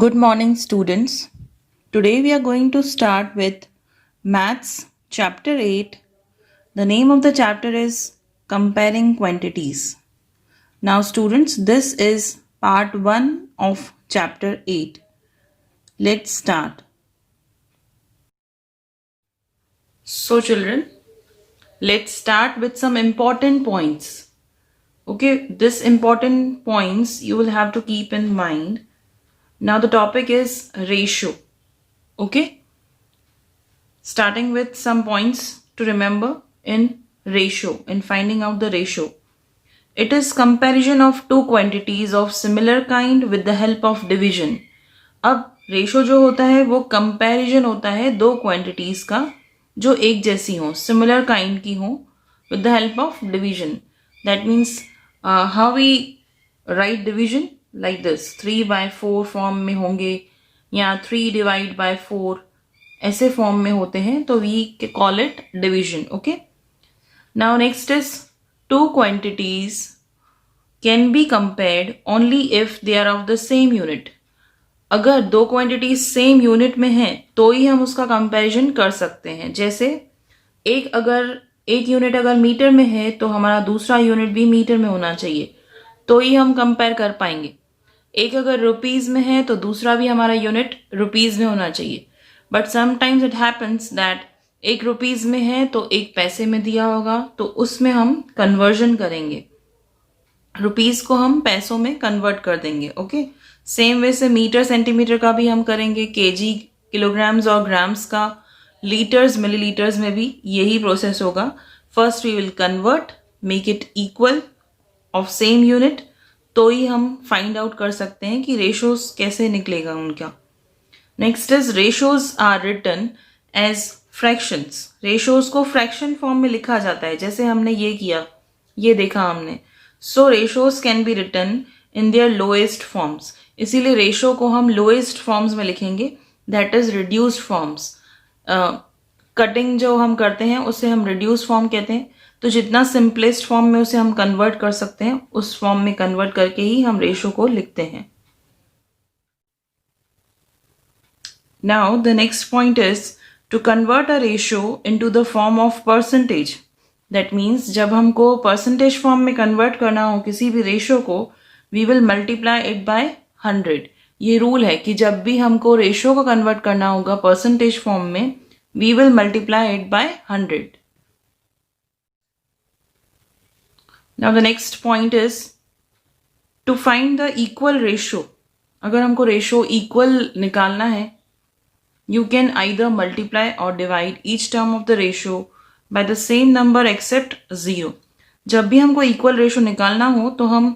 Good morning, students. Today we are going to start with Maths Chapter 8. The name of the chapter is Comparing Quantities. Now, students, this is part 1 of Chapter 8. Let's start. So, children, let's start with some important points. Okay, this important points you will have to keep in mind. Now, the topic is ratio. Okay. Starting with some points to remember in ratio, in finding out the ratio. It is comparison of two quantities of similar kind with the help of division. अब ratio जो होता है वो comparison होता है दो quantities का जो एक जैसी हो, सिमिलर काइंड की हो, with the help of division. That means how we write division like this, 3/4 form में होंगे या 3/4 ऐसे फॉर्म में होते हैं, तो we call it division. Okay, now next is two quantities can be compared only if they are of the same unit. अगर दो क्वांटिटीज सेम यूनिट में हैं तो ही हम उसका कंपैरिजन कर सकते हैं. जैसे एक यूनिट अगर मीटर में है तो हमारा दूसरा यूनिट भी मीटर में होना चाहिए, तो ही हम कंपेयर कर पाएंगे. एक अगर रुपीज में है तो दूसरा भी हमारा यूनिट रुपीज में होना चाहिए. But sometimes it happens that एक रुपीज में है तो एक पैसे में दिया होगा, तो उसमें हम कन्वर्जन करेंगे, रुपीज को हम पैसों में कन्वर्ट कर देंगे. ओके, सेम वे से मीटर सेंटीमीटर का भी हम करेंगे, केजी किलोग्राम्स और ग्राम्स का, लीटर्स मिलीलीटर्स में भी यही प्रोसेस होगा. First we will convert, make it equal of same unit, तो ही हम फाइंड आउट कर सकते हैं कि रेशोज कैसे निकलेगा उनका. Next is ratios are written as fractions. Ratios को फ्रैक्शन फॉर्म में लिखा जाता है, जैसे हमने ये किया, ये देखा हमने. So ratios can be written in their lowest forms. इसीलिए रेशो को हम लोएस्ट फॉर्म्स में लिखेंगे, that is reduced forms. Cutting जो हम करते हैं उसे हम रिड्यूस फॉर्म कहते हैं. तो जितना सिंपलेस्ट फॉर्म में उसे हम कन्वर्ट कर सकते हैं, उस फॉर्म में कन्वर्ट करके ही हम रेशो को लिखते हैं. Now the next point is to convert a ratio into the form of percentage. That means जब हमको percentage form में convert करना हो किसी भी ratio को, we will multiply it by 100. ये रूल है कि जब भी हमको रेशियो को कन्वर्ट करना होगा परसेंटेज फॉर्म में, we will multiply it by 100. Now the next point is to find the equal ratio. अगर हमको रेशियो इक्वल निकालना है, you can either multiply or divide each term of the ratio by the same number except 0. जब भी हमको equal ratio निकालना हो तो हम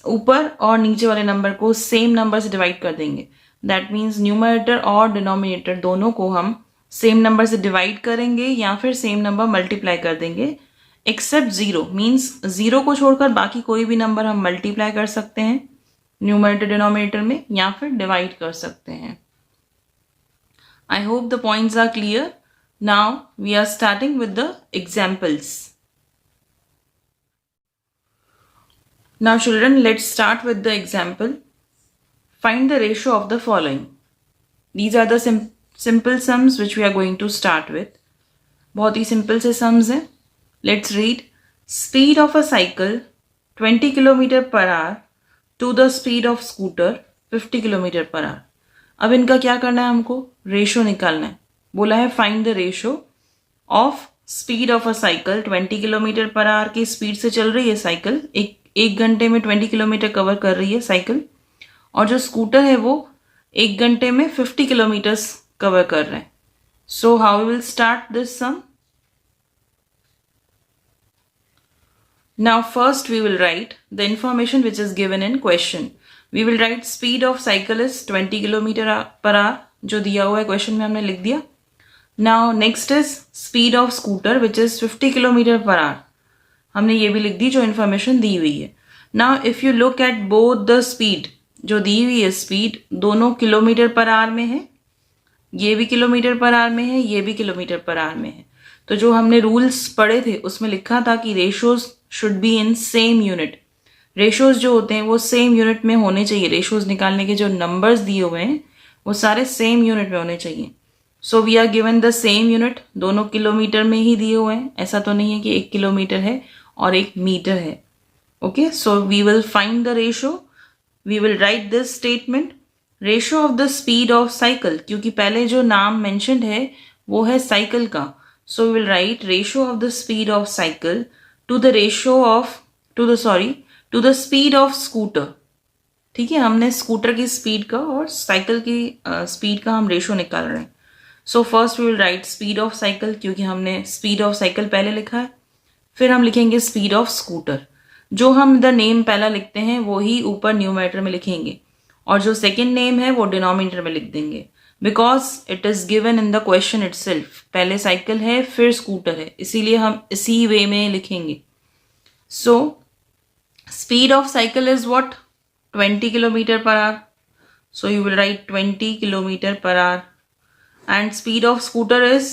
ऊपर और नीचे वाले नंबर को सेम नंबर से डिवाइड कर देंगे. दैट मीन्स न्यूमरेटर और डिनोमिनेटर दोनों को हम सेम नंबर से डिवाइड करेंगे या फिर सेम नंबर मल्टीप्लाई कर देंगे, एक्सेप्ट 0. मीन्स 0 को छोड़कर बाकी कोई भी नंबर हम मल्टीप्लाई कर सकते हैं न्यूमरेटर डिनोमिनेटर में, या फिर डिवाइड कर सकते हैं. I hope the points are clear. Now we are starting with the examples. Now children, let's start with the example. Find the ratio of the following. These are the simple sums which we are going to start with. बहुत ही simple से sums हैं. Let's read. Speed of a cycle 20 km per hour to the speed of scooter 50 km per hour. अब इनका क्या करना है, हमको ratio निकालना है. बोला है find the ratio of speed of a cycle. 20 kilometre per our की स्पीड से चल रही है साइकिल, एक घंटे में 20 किलोमीटर कवर कर रही है साइकिल, और जो स्कूटर है वो एक घंटे में 50 किलोमीटर कवर कर रहे हैं. So how we will start this sum. Now first we will write the information which is given in question. We will write speed of cycle is 20 kilometre per hour, जो दिया हुआ है question में हमने लिख दिया. Now next is speed of scooter which is 50 kilometre per our, हमने ये भी लिख दी जो इन्फॉर्मेशन दी हुई है. Now if you look at both the speed, जो दी हुई है स्पीड दोनों किलोमीटर पर आवर में है, ये भी किलोमीटर पर आवर में है, ये भी किलोमीटर पर आवर में है. तो जो हमने रूल्स पढ़े थे उसमें लिखा था कि ratios should be in same unit. Ratios जो होते हैं वो सेम यूनिट में होने चाहिए। रेशोज निकालने के जो नंबर्स दिए हुए हैं वो सारे सेम यूनिट में होने चाहिए। So we are given the same unit, दोनों किलोमीटर में ही दिए हुए हैं, ऐसा तो नहीं है कि 1 किलोमीटर है और 1 मीटर है। Okay, so we will find the ratio, we will write this statement, ratio of the speed of cycle, क्योंकि पहले जो नाम मेंशन्ड है वो है साइकिल का। So we will write ratio of the speed of cycle to the ratio of to the speed of scooter. ठीक है, हमने स्कूटर की स्पीड का और साइकिल की स्पीड का हम रेशो निकाल रहे हैं। So first we will write speed of cycle, क्योंकि हमने स्पीड ऑफ साइकिल पहले लिखा है। फिर हम लिखेंगे स्पीड ऑफ स्कूटर। जो हम द नेम पहला लिखते हैं वो ही ऊपर न्यूमरेटर में लिखेंगे, और जो सेकेंड नेम है वो डिनोमिनेटर में लिख देंगे, because it is given in the question itself. पहले साइकिल है फिर स्कूटर है, इसीलिए हम इसी वे में लिखेंगे। So speed of cycle is what, 20 kilometre per our, so you will write 20 kilometer per hour, and speed of scooter is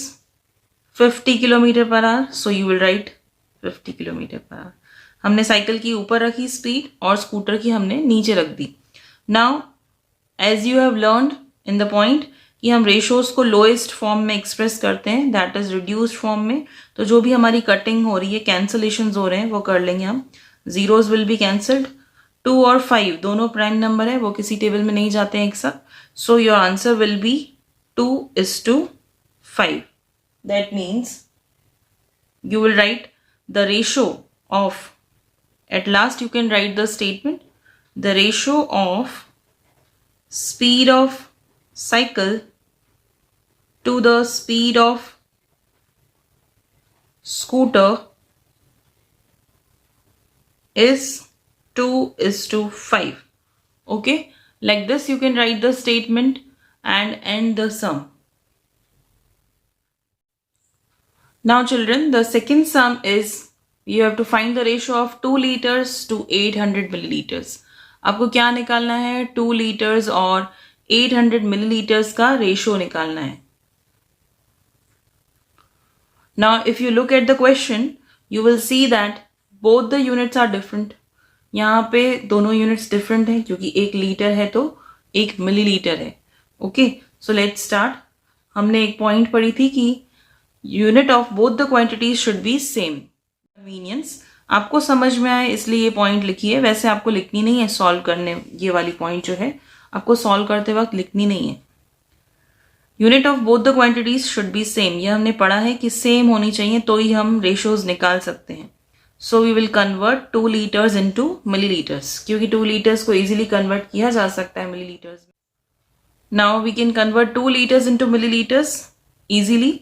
50 kilometer per hour, so you will write 50 kilometer per hour। हमने cycle की ऊपर रखी speed और scooter की हमने नीचे रख दी। Now as you have learned in the point कि हम रेशोज को लोएस्ट फॉर्म में एक्सप्रेस करते हैं, दैट इज रिड्यूस्ड फॉर्म में। तो जो भी हमारी कटिंग हो रही है, कैंसलेशन हो रहे हैं, वो कर लेंगे हम। Zeros will be cancelled. 2 और 5 दोनों प्राइम नंबर है, वो किसी टेबल में नहीं जाते हैं एक साथ। So your answer will be 2:5। That means you will write the ratio of, at last you can write the statement, the ratio of speed of cycle to the speed of scooter is 2:5. Okay, like this you can write the statement and end the sum. Now children, the second sum is you have to find the ratio of 2 liters to 800 milliliters. आपको क्या निकालना है, 2 liters और 800 milliliters का ratio निकालना है। Now if you look at the question, you will see that both the units are different. यहाँ पे दोनों यूनिट्स डिफरेंट हैं, क्योंकि 1 लीटर है तो 1 मिलीलीटर है। Okay, so let's start. हमने एक पॉइंट पढ़ी थी कि unit of both the quantities should be same. Convenience आपको समझ में आए इसलिए ये पॉइंट लिखी है, वैसे आपको लिखनी नहीं है सॉल्व करने, ये वाली पॉइंट जो है आपको सॉल्व करते वक्त लिखनी नहीं है। Unit of both the quantities should be same, ये हमने पढ़ा है कि सेम होनी चाहिए तो ही हम रेशियोज निकाल सकते हैं। So we will convert 2 litres into millilitres, क्योंकि 2 लीटर्स को इजीली कन्वर्ट किया जा सकता है मिलीलीटर्स में। Now we can convert 2 litres into millilitres easily.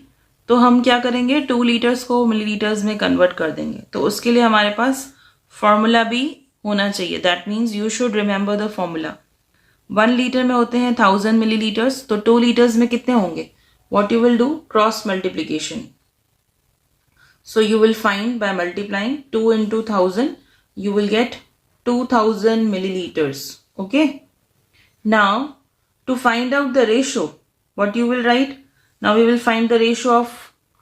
तो हम क्या करेंगे, 2 लीटर्स को मिलीलीटर्स में कन्वर्ट कर देंगे। तो उसके लिए हमारे पास फॉर्मूला भी होना चाहिए, that means you should remember the formula. 1 litre में होते हैं 1000 मिलीलीटर्स, तो 2 लीटर्स में कितने होंगे, what you will do, cross multiplication. So you will find by multiplying 2 into 1000 you will get 2000 milliliters. Okay, now to find out the ratio, what you will write, now we will find the ratio of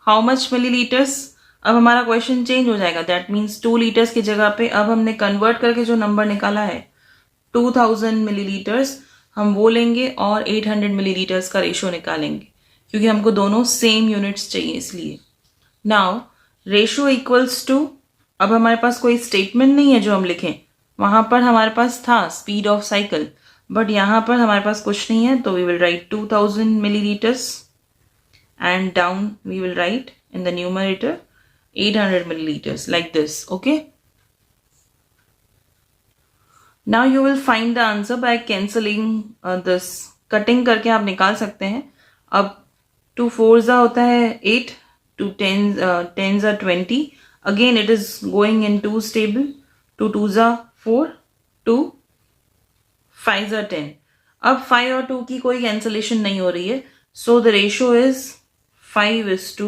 how much milliliters। अब हमारा question change हो जाएगा, that means 2 litres की जगह पे अब हमने convert करके जो नंबर निकाला है 2000 मिलीलीटर्स, हम वो लेंगे और 800 मिलीलीटर्स का रेशियो निकालेंगे, क्योंकि हमको दोनों सेम यूनिट्स चाहिए इसलिए। नाउ रेशियो इक्वल्स टू, अब हमारे पास कोई स्टेटमेंट नहीं है जो हम लिखें, वहां पर हमारे पास था स्पीड ऑफ साइकिल, बट यहाँ पर हमारे पास कुछ नहीं है, तो we will write 2000 millilitres and down we will write in the numerator 800 milliliters like this. Okay, now you will find the answer by cancelling this, cutting करके आप निकाल सकते हैं। अब 2 4s होता है 8, 2 10s are 20, again it is going in 2's table, 2 2s are 4, 2 5s are 10। अब 5 और 2 की कोई कैंसलेशन नहीं हो रही है, so the ratio is 5:2।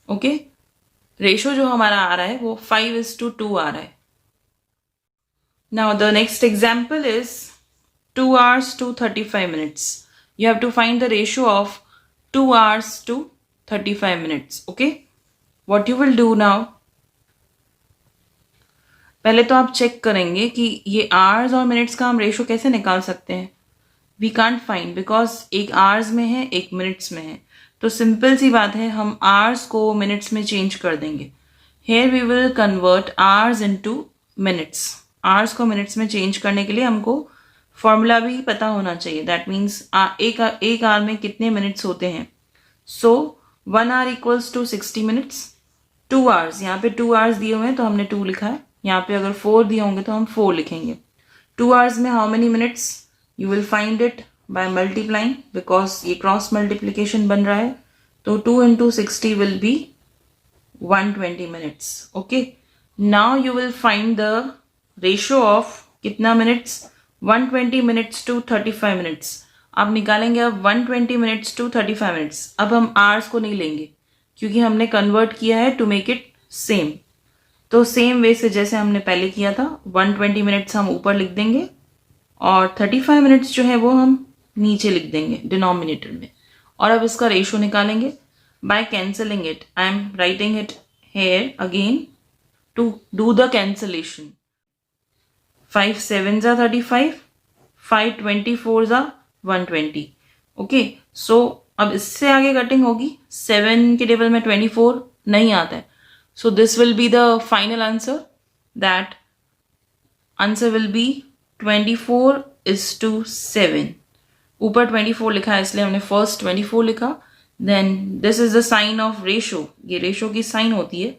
Okay, ratio जो हमारा आ रहा है वो 5:2 आ रहा है। Now the next example is 2 hours to 35 minutes। You have to find the ratio of 2 hours to 35 minutes। ओके, what you will do now, पहले तो आप चेक करेंगे कि ये आवर्स और मिनट्स का हम रेशो कैसे निकाल सकते हैं. वी कांट फाइंड बिकॉज एक आवर्स में है एक मिनट्स में है. तो सिंपल सी बात है, हम आवर्स को मिनट्स में चेंज कर देंगे. Here we will convert hours into minutes. Hours को मिनट्स में चेंज करने के लिए हमको फॉर्मूला भी पता होना चाहिए. दैट मीन्स एक आवर में कितने मिनट्स होते हैं. So 1 hour equals to 60 minutes. 2 hours, यहाँ पे 2 आवर्स दिए हुए हैं तो हमने 2 लिखा है. यहाँ पे अगर 4 दिए होंगे तो हम 4 लिखेंगे. 2 आवर्स में how many minutes, you will find it by multiplying because ये क्रॉस मल्टीप्लीकेशन बन रहा है. तो 2 into 60 will be 120 minutes. Okay, now you will find the ratio of कितना मिनट्स, 120 मिनट्स टू 35 मिनट्स. आप निकालेंगे अब 120 मिनट्स टू 35 मिनट्स. अब हम आवर्स को नहीं लेंगे क्योंकि हमने कन्वर्ट किया है टू मेक इट सेम. तो सेम वे से जैसे हमने पहले किया था, 120 मिनट्स हम ऊपर लिख देंगे और 35 मिनट्स जो है वो हम नीचे लिख देंगे डिनोमिनेटर में. और अब इसका रेशो निकालेंगे by cancelling it. I am writing it here again to do the cancellation. 5 7s are 35, 5 24s are 120. Okay, so अब इससे आगे कटिंग होगी. 7 के टेबल में 24 नहीं आता है. So this will be the final answer. That answer will be 24:7. ऊपर 24 लिखा है इसलिए हमने फर्स्ट 24 लिखा. Then this is the sign of ratio, ये रेशो की साइन होती है.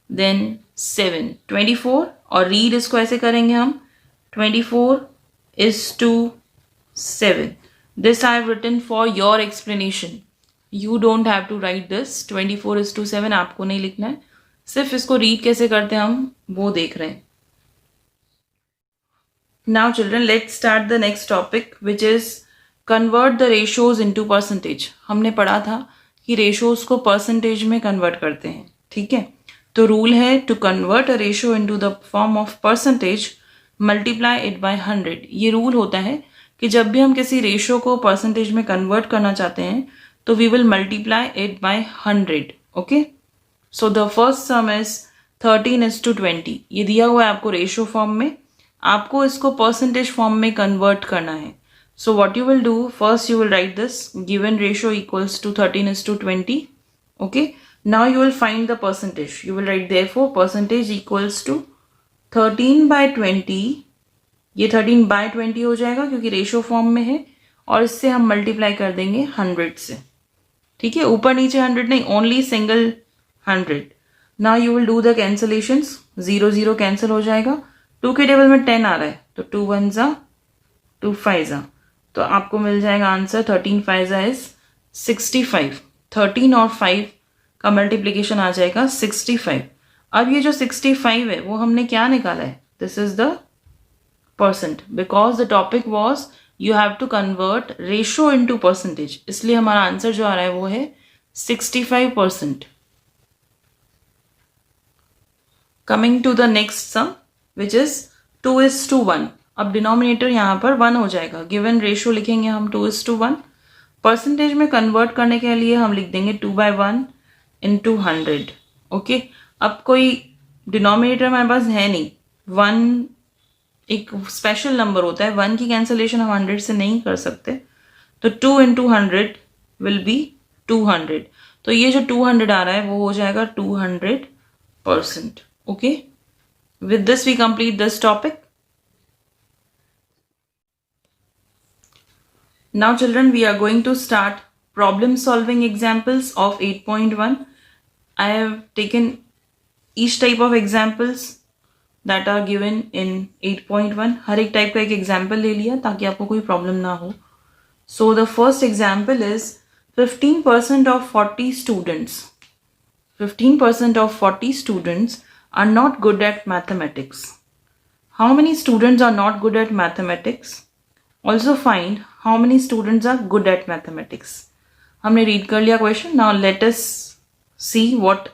देन 7 24 और रीड इसको ऐसे करेंगे हम 24:7. This I have written for your explanation. You don't have to write this. 24:7 आपको नहीं लिखना है, सिर्फ इसको रीड कैसे करते हैं हम वो देख रहे हैं. Now children, let's start the next topic which is convert the ratios into percentage. हमने पढ़ा था कि ratios को percentage में convert करते हैं. ठीक है, तो रूल है to convert a ratio into the form of percentage, multiply it by 100. ये रूल होता है कि जब भी हम किसी रेशो को परसेंटेज में कन्वर्ट करना चाहते हैं तो we will multiply it by 100. Okay, so the first sum is 13:20. ये दिया हुआ है आपको रेशो फॉर्म में, आपको इसको परसेंटेज फॉर्म में कन्वर्ट करना है. So what you will do, first you will write this given ratio equals to 13:20. Okay, now you will find the percentage. You will write therefore percentage equals to 13/20. ये 13/20 हो जाएगा क्योंकि ratio form में है और इससे हम मल्टीप्लाई कर देंगे 100 से. ठीक है, ऊपर नीचे 100 नहीं, only single 100. Now you will do the cancellations. 0 0 cancel हो जाएगा. 2 के टेबल में 10 आ रहा है तो 2 1s are 2 5s are, तो आपको मिल जाएगा आंसर 13 5s is 65. 13 और 5 का मल्टीप्लीकेशन आ जाएगा 65. अब ये जो 65 है वो हमने क्या निकाला है, this is the percent because the topic was you have to convert ratio into percentage, इसलिए हमारा आंसर जो आ रहा है वो है 65%. Coming to the next sum which is 2:1. अब डिनोमिनेटर यहाँ पर 1 हो जाएगा. गिवन रेशो लिखेंगे हम 2:1. परसेंटेज में कन्वर्ट करने के लिए हम लिख देंगे 2/1 into 100. ओके, अब कोई डिनोमिनेटर हमारे पास है नहीं. 1 एक स्पेशल नंबर होता है, 1 की कैंसलेशन हम 100 से नहीं कर सकते. तो 2 into 100 विल बी 200. तो ये जो 200 आ रहा है वो हो जाएगा 200%. Okay, with this we complete this topic. Now children, we are going to start problem solving examples of 8.1. I have taken each type of examples that are given in 8.1. हर एक type का एक एग्जाम्पल ले लिया ताकि आपको कोई problem ना हो. So the first example is 15% of 40 students. 15% of 40 students are not good at mathematics. How many students are not good at mathematics? Also find how many students are good at mathematics. हमने read कर लिया question. Now let us see what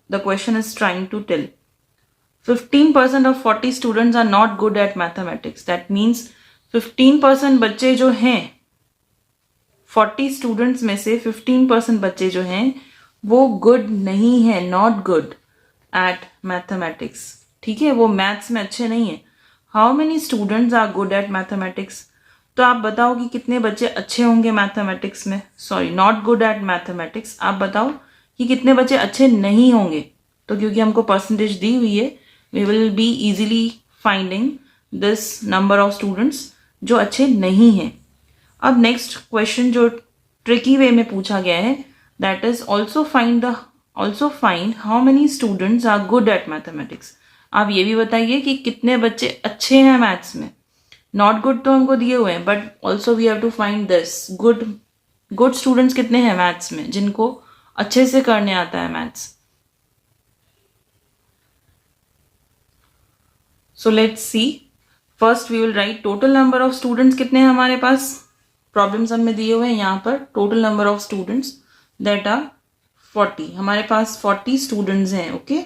the question is trying to tell. 15% of 40 students are not good at mathematics. That means 15% बच्चे जो हैं, 40 students में से 15% बच्चे जो हैं वो गुड नहीं है, नॉट गुड एट मैथमेटिक्स. ठीक है, वो मैथ्स में अच्छे नहीं है. How many students are good at mathematics. तो आप बताओ कि कितने बच्चे अच्छे होंगे मैथमेटिक्स में. Sorry, not good at mathematics. आप बताओ कि कितने बच्चे अच्छे नहीं होंगे. तो क्योंकि हमको परसेंटेज दी हुई है, we will be easily finding this number of students जो अच्छे नहीं हैं. अब नेक्स्ट क्वेश्चन जो ट्रिकी वे में पूछा गया है, that is also find how many students are good at mathematics. आप ये भी बताइए कि कितने बच्चे अच्छे हैं मैथ्स में. नॉट गुड तो हमको दिए हुए हैं, but also we have to find this good students कितने हैं मैथ्स में, जिनको अच्छे से करने आता है maths. So let's see. First we will write total number of students कितने हैं हमारे पास. प्रॉब्लम्स हमें दिए हुए हैं यहाँ पर. Total number of students that are 40. हमारे पास 40 स्टूडेंट्स हैं. Okay.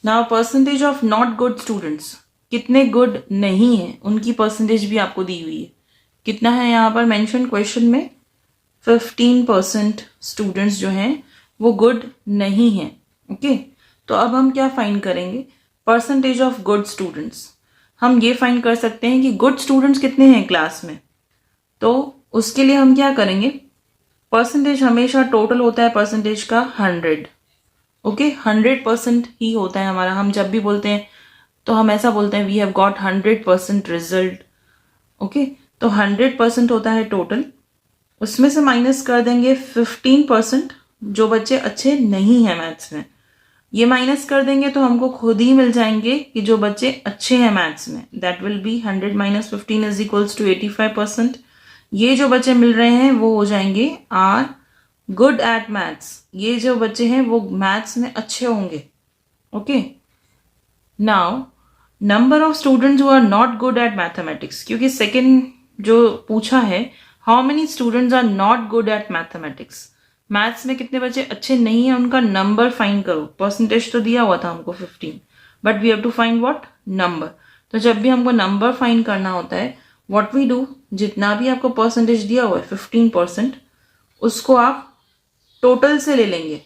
Now percentage of not good students, कितने गुड नहीं है उनकी परसेंटेज भी आपको दी हुई है. कितना है यहाँ पर मेंशन क्वेश्चन में. 15% स्टूडेंट्स जो हैं वो गुड नहीं हैं. ओके. तो अब हम क्या फाइंड करेंगे. Percentage of good students. हम ये फाइंड कर सकते हैं कि गुड स्टूडेंट्स कितने हैं क्लास में. तो उसके लिए हम क्या करेंगे. परसेंटेज हमेशा टोटल होता है परसेंटेज का 100. ओके. 100% ही होता है हमारा. हम जब भी बोलते हैं तो हम ऐसा बोलते हैं we have got 100% result. Okay. तो 100% होता है टोटल. उसमें से माइनस कर देंगे 15% जो बच्चे अच्छे नहीं हैं मैथ्स में. ये माइनस कर देंगे तो हमको खुद ही मिल जाएंगे कि जो बच्चे अच्छे हैं मैथ्स में. That will be 100 minus 15 is equals to 85%. ये जो बच्चे मिल रहे हैं वो हो जाएंगे आर गुड एट मैथ्स. ये जो बच्चे हैं वो मैथ्स में अच्छे होंगे. Okay. Now number of students who are not good at mathematics, क्योंकि सेकेंड जो पूछा है how many students are not good at mathematics. Maths में कितने बच्चे अच्छे नहीं है उनका नंबर फाइंड करो. परसेंटेज तो दिया हुआ था हमको 15, but we have to find what number. तो जब भी हमको नंबर फाइंड करना होता है व्हाट वी डू, जितना भी आपको परसेंटेज दिया हुआ है 15%, उसको आप टोटल से ले लेंगे.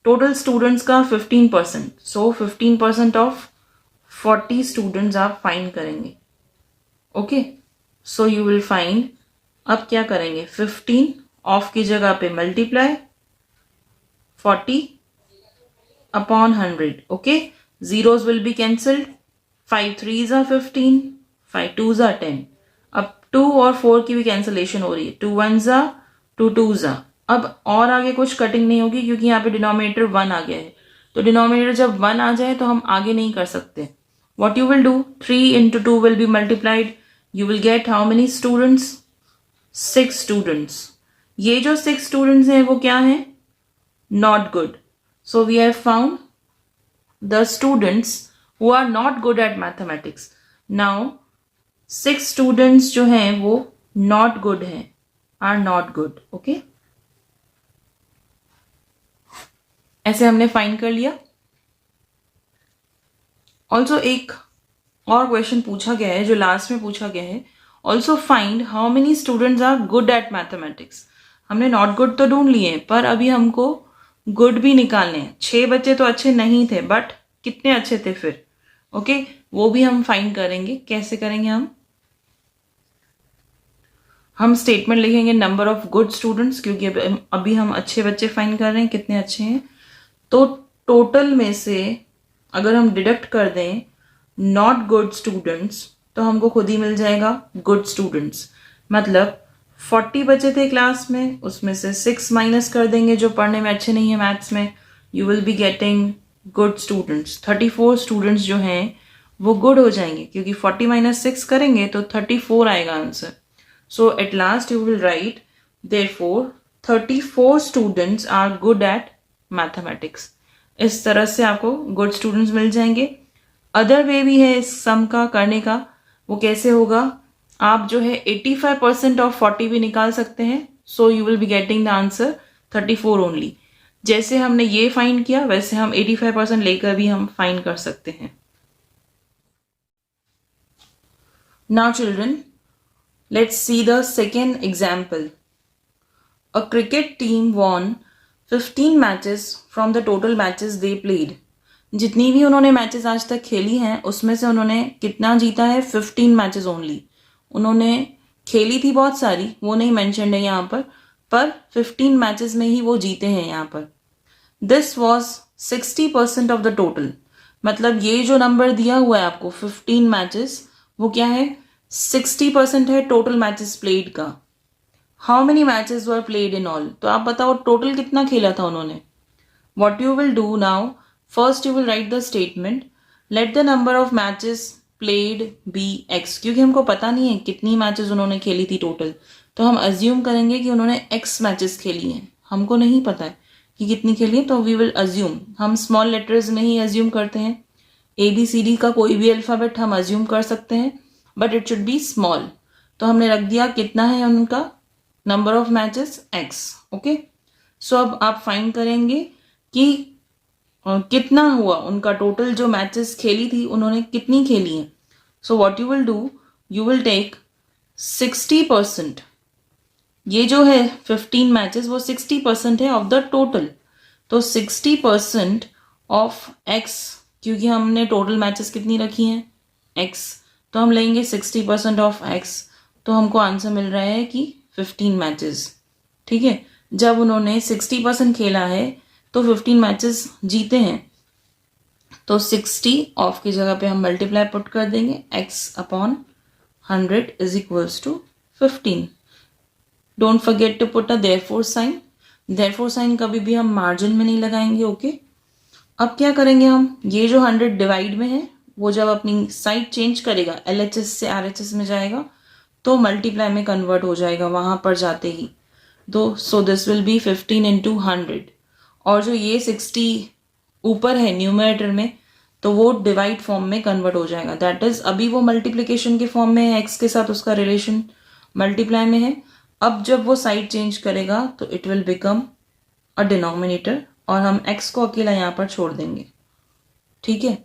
टोटल स्टूडेंट्स का 15%. सो 15% ऑफ 40 स्टूडेंट्स आप फाइंड करेंगे. Okay. So you will find. अब क्या करेंगे. 15 ऑफ की जगह पे multiply 40 upon 100. Okay. Zeros will be cancelled. 5 3s are 15, 5 2s are 10. अब 2 और 4 की भी कैंसलेशन हो रही है. 2 1s are 2 2s are. अब और आगे कुछ कटिंग नहीं होगी क्योंकि यहाँ पे डिनोमिनेटर 1 आ गया है. तो डिनोमिनेटर जब 1 आ जाए तो हम आगे नहीं कर सकते. What you will do, 3 into 2 will be multiplied. You will get how many students? 6 students. ये जो 6 students हैं वो क्या हैं? Not good. So we have found the students who are not good at mathematics. Now 6 students जो हैं वो not good हैं, are not good. Okay? ऐसे हमने फाइंड कर लिया. ऑल्सो एक और क्वेश्चन पूछा गया है जो लास्ट में पूछा गया है. Also find how many students are good at mathematics. हमने नॉट गुड तो ढूंढ लिए हैं पर अभी हमको गुड भी निकालने हैं. 6 बच्चे तो अच्छे नहीं थे बट कितने अच्छे थे फिर. ओके. वो भी हम फाइंड करेंगे. कैसे करेंगे हम स्टेटमेंट लिखेंगे नंबर ऑफ गुड स्टूडेंट्स, क्योंकि अभी हम अच्छे बच्चे फाइंड कर रहे हैं कितने अच्छे हैं. तो टोटल में से अगर हम डिडक्ट कर दें नॉट गुड स्टूडेंट्स तो हमको खुद ही मिल जाएगा गुड स्टूडेंट्स. मतलब 40 बच्चे थे क्लास में, उसमें से 6 माइनस कर देंगे जो पढ़ने में अच्छे नहीं है मैथ्स में. You will be getting good students. 34 students जो हैं वो गुड हो जाएंगे क्योंकि 40 माइनस 6 करेंगे तो 34 आएगा answer. So at last you will write therefore 34 students are good at mathematics. इस तरह से आपको गुड स्टूडेंट्स मिल जाएंगे. अदर वे भी है इस सम का करने का. वो कैसे होगा. आप जो है 85% ऑफ 40 भी निकाल सकते हैं. So you will be getting the answer 34 only. जैसे हमने ये फाइंड किया वैसे हम 85% लेकर भी हम फाइंड कर सकते हैं. Now children, let's see the second example. A cricket team won 15 matches from the total matches they played. जितनी भी उन्होंने मैचेस आज तक खेली हैं उसमें से उन्होंने कितना जीता है, 15 मैचेस ओनली। उन्होंने खेली थी बहुत सारी, वो नहीं मेंशन्ड है यहाँ पर 15 मैचेस में ही वो जीते हैं यहाँ पर। This was 60% of the total, मतलब ये जो नंबर दिया हुआ है आपको 15 मैचेस, वो क्या है, 60% है टोटल मैचेस प्लेड का। How many matches were played in all, तो आप बताओ टोटल कितना खेला था उन्होंने। What you will do now, first you will write the statement, let the number of matches played be x, क्योंकि हमको पता नहीं है कितनी मैचेस उन्होंने खेली थी टोटल, तो हम अज्यूम करेंगे कि उन्होंने एक्स मैचेस खेली हैं। हमको नहीं पता है कि कितनी खेली है, तो वी विल अज्यूम, हम स्मॉल लेटर्स में ही अज्यूम करते हैं। ABCD का कोई भी अल्फाबेट हम अज्यूम कर सकते हैं, but it should be small. तो हमने रख दिया कितना है उनका number of matches x. Okay, so अब आप फाइंड करेंगे कि कितना हुआ उनका टोटल, जो मैचेस खेली थी उन्होंने कितनी खेली हैं। So what you will do, you will take 60%, ये जो है 15 मैचेस वो 60% है ऑफ द टोटल। तो 60% ऑफ एक्स, क्योंकि हमने टोटल मैचेस कितनी रखी हैं एक्स, तो हम लेंगे 60% ऑफ एक्स, तो हमको आंसर मिल रहा है कि 15 मैचेस। ठीक है, जब उन्होंने 60% खेला है तो 15 मैचेस जीते हैं, तो 60 ऑफ की जगह पे हम मल्टीप्लाई पुट कर देंगे, x upon 100 is equals to 15। Don't forget to put a therefore sign, therefore sign कभी भी हम मार्जिन में नहीं लगाएंगे। ओके, अब क्या करेंगे हम, ये जो 100 डिवाइड में है वो जब अपनी साइड चेंज करेगा, LHS से RHS में जाएगा तो मल्टीप्लाई में कन्वर्ट हो जाएगा वहां पर जाते ही। तो so this will be 15 into 100, और जो ये 60 ऊपर है न्यूमरेटर में तो वो डिवाइड फॉर्म में कन्वर्ट हो जाएगा। दैट इज अभी वो मल्टीप्लिकेशन के फॉर्म में है, एक्स के साथ उसका रिलेशन मल्टीप्लाई में है। अब जब वो साइड चेंज करेगा तो it will become a denominator, और हम एक्स को अकेला यहाँ पर छोड़ देंगे। ठीक है,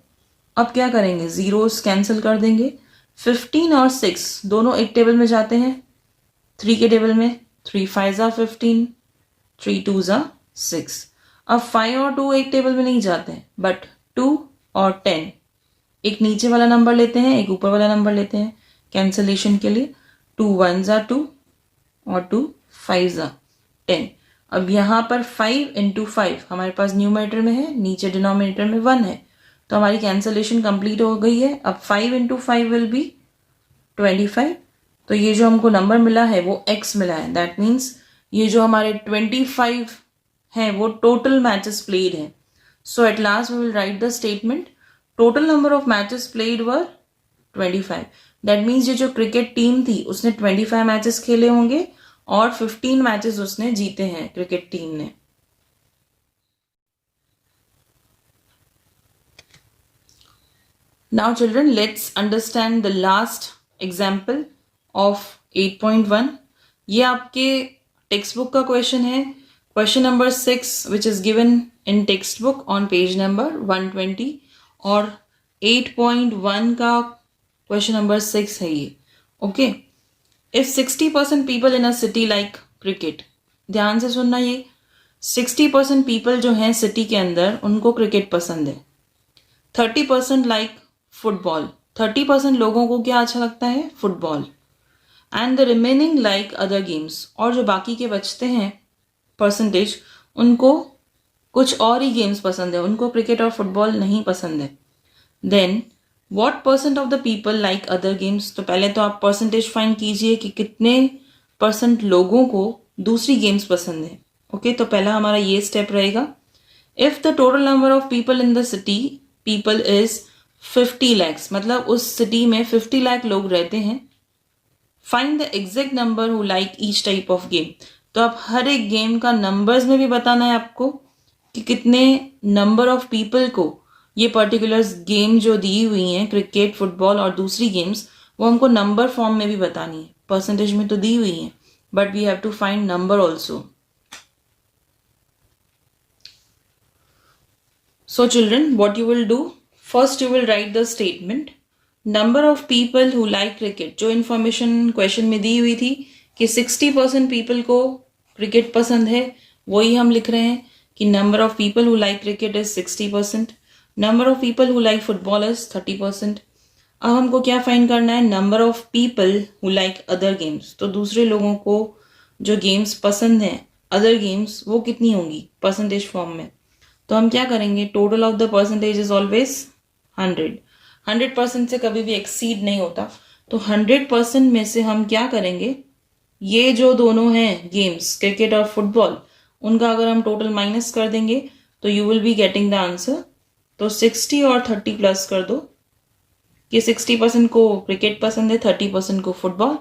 अब क्या करेंगे, जीरोस कैंसिल कर देंगे। 15 और 6 दोनों एक टेबल में जाते हैं, 3 के टेबल में, 3 5 ज़ा 15, 3 2 ज़ा 6। अब 5 और 2 एक टेबल में नहीं जाते हैं, बट 2 और 10 एक नीचे वाला नंबर लेते हैं, एक ऊपर वाला नंबर लेते हैं कैंसलेशन के लिए। 2 1 ज़ा 2 और 2 5 ज़ा 10। अब यहाँ पर 5 इंटू 5 हमारे पास न्यूमरेटर में है, नीचे डिनोमिनेटर में 1 है, तो हमारी कैंसलेशन कंप्लीट हो गई है। अब 5 इंटू 5 विल बी 25। तो ये जो हमको नंबर मिला है वो x मिला है, दैट मीन्स ये जो हमारे 25 है वो टोटल मैचेस प्लेड है। So at last we will write the statement, total number of matches played were 25। That means ये जो क्रिकेट टीम थी उसने 25 मैचेस खेले होंगे और 15 मैचेस उसने जीते हैं क्रिकेट टीम ने। Now children, let's understand the last example of 8.1. ये आपके टेक्स्ट बुक का क्वेश्चन है, question number 6 which is given in text book on page number 120, और 8.1 का क्वेश्चन नंबर 6 है ये। Okay, if 60% people in a city like cricket, ध्यान से सुनना, ये 60% पीपल जो हैं सिटी के अंदर उनको क्रिकेट पसंद है। 30% लाइक फुटबॉल, 30% लोगों को क्या अच्छा लगता है, football. And the remaining like other games, और जो बाकी के बचते हैं परसेंटेज, उनको कुछ और ही गेम्स पसंद है, उनको क्रिकेट और फुटबॉल नहीं पसंद है। Then what percent of the people like other games, तो पहले तो आप परसेंटेज फाइंड कीजिए कि कितने परसेंट लोगों को दूसरी गेम्स पसंद है। ओके, तो पहला हमारा ये स्टेप रहेगा, if the total number of people in the city people is 50 lakhs, मतलब उस सिटी में 50 लाख लोग रहते हैं। Find the exact number who like each type of game, तो आप हर एक गेम का नंबर्स में भी बताना है आपको कि कितने नंबर ऑफ पीपल को ये पर्टिकुलर गेम जो दी हुई हैं, क्रिकेट, फुटबॉल और दूसरी गेम्स, वो हमको नंबर फॉर्म में भी बतानी है। परसेंटेज में तो दी हुई है, but we have to find number also. So children, what you will do, first you will write the statement, number of people who like cricket, जो इन्फॉर्मेशन क्वेश्चन में दी हुई थी कि 60% पीपल को क्रिकेट पसंद है, वही हम लिख रहे हैं कि number of people who like cricket is 60%। Number of people who like football is 30%. अब हमको क्या फाइंड करना है, number of people who like other games. तो दूसरे लोगों को जो गेम्स पसंद हैं, अदर गेम्स, वो कितनी होंगी परसेंटेज फॉर्म में. तो हम क्या करेंगे, total of the percentage is always 100. 100% से कभी भी एक्सीड नहीं होता. तो 100% में से हम क्या करेंगे, ये जो दोनों हैं गेम्स, क्रिकेट और फुटबॉल, उनका अगर हम टोटल माइनस कर देंगे तो you will be getting the answer. तो 60 और 30 प्लस कर दो कि 60% को क्रिकेट पसंद है, 30% को फुटबॉल.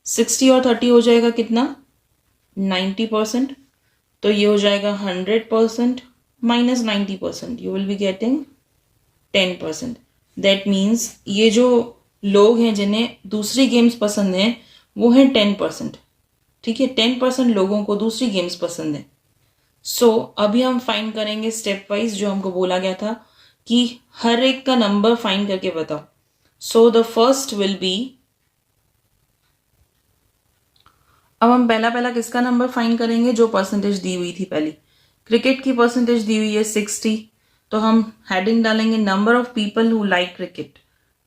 60 और 30 हो जाएगा कितना, 90%. तो ये हो जाएगा 100% minus 90%, you will be getting 10%. That means ये जो लोग हैं जिन्हें दूसरी गेम्स पसंद हैं वो हैं 10%. ठीक है, 10% लोगों को दूसरी गेम्स पसंद है. सो अभी हम फाइंड करेंगे स्टेप वाइज, जो हमको बोला गया था कि हर एक का नंबर फाइंड करके बताओ. सो द फर्स्ट विल बी, अब हम पहला किसका नंबर फाइंड करेंगे, जो परसेंटेज दी हुई थी पहली. क्रिकेट की परसेंटेज दी हुई है 60. तो हम हेडिंग डालेंगे number of people who like cricket.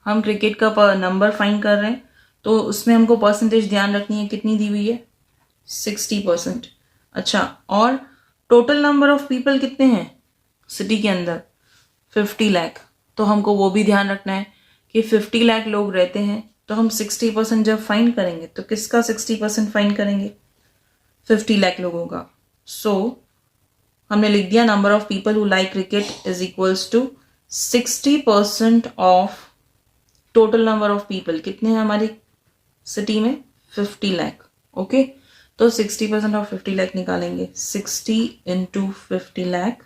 हम क्रिकेट का नंबर फाइंड कर रहे हैं, तो उसमें हमको परसेंटेज ध्यान रखनी है, कितनी दी हुई है, 60%. अच्छा, और टोटल नंबर ऑफ पीपल कितने हैं सिटी के अंदर, 50 लाख. तो हमको वो भी ध्यान रखना है कि 50 लाख लोग रहते हैं. तो हम 60% जब फाइंड करेंगे तो किसका 60% फाइंड करेंगे, 50 लाख लोगों का. सो हमने लिख दिया number of people who like cricket is equals to 60% of total number of people. कितने हैं हमारी सिटी में, 50 लाख. ओके, तो 60% ऑफ 50 लाख निकालेंगे, 60 into 50 lakh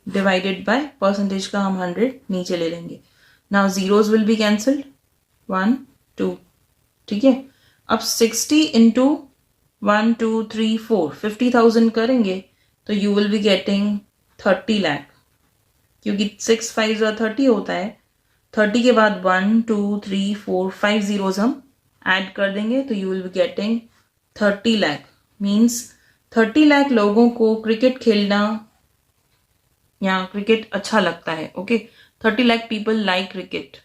divided by percentage का हम 100 नीचे ले लेंगे. Now zeros will be cancelled, 1 2. ठीक है, अब 60 इंटू 1 2 3 4 50,000 करेंगे तो you will be getting 30 lakh, क्योंकि 6 5 30 होता है. 30 के बाद 1 2 3 4 5 जीरोज हम ऐड कर देंगे तो you will be getting 30 lakh. Means 30 lakh लोगों को क्रिकेट खेलना या क्रिकेट अच्छा लगता है. Okay, 30 lakh people like cricket.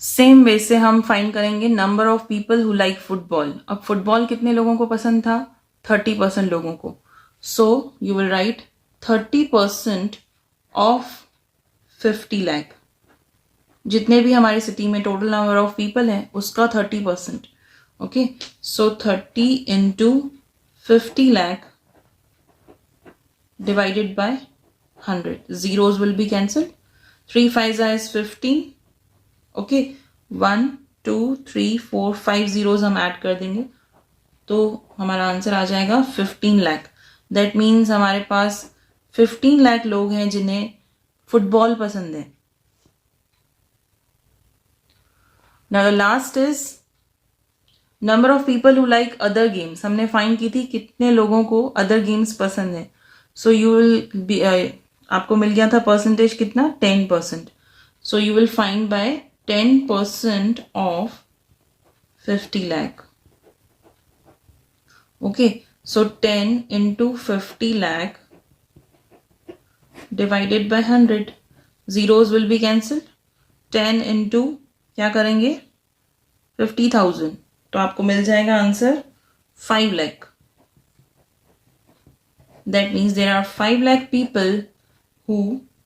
Same way से हम फाइंड करेंगे number of people who like football. अब फुटबॉल कितने लोगों को पसंद था, 30% लोगों को. So you will right 30% of 50 lakh. जितने भी हमारी सिटी में टोटल नंबर ऑफ पीपल है उसका 30%. Okay, so 30 into 50 lakh divided by 100. Zeros will be cancelled. 3 5 is 15. Okay, 1 2 3 4 5 zeros हम ऐड कर देंगे तो हमारा आंसर आ जाएगा 15 लाख. दैट मीन्स हमारे पास 15 लाख लोग हैं जिन्हें फुटबॉल पसंद है. Now the last is number of people who like other games. हमने फाइंड की थी कितने लोगों को अदर गेम्स पसंद है. सो यू विल बी, आपको मिल गया था परसेंटेज कितना, 10%. So you will find by 10% of 50 lakh. Okay, so 10 into 50 lakh divided by 100. Zeros will be cancelled. 10 into क्या करेंगे, 50,000. तो आपको मिल जाएगा answer 5 lakh. That means there are 5 lakh people who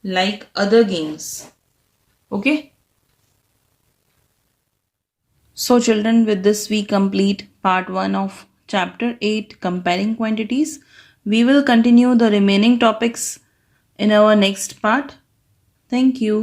like other games. Okay? So children, with this we complete part 1 of chapter 8, comparing quantities. We will continue the remaining topics in our next part. Thank you.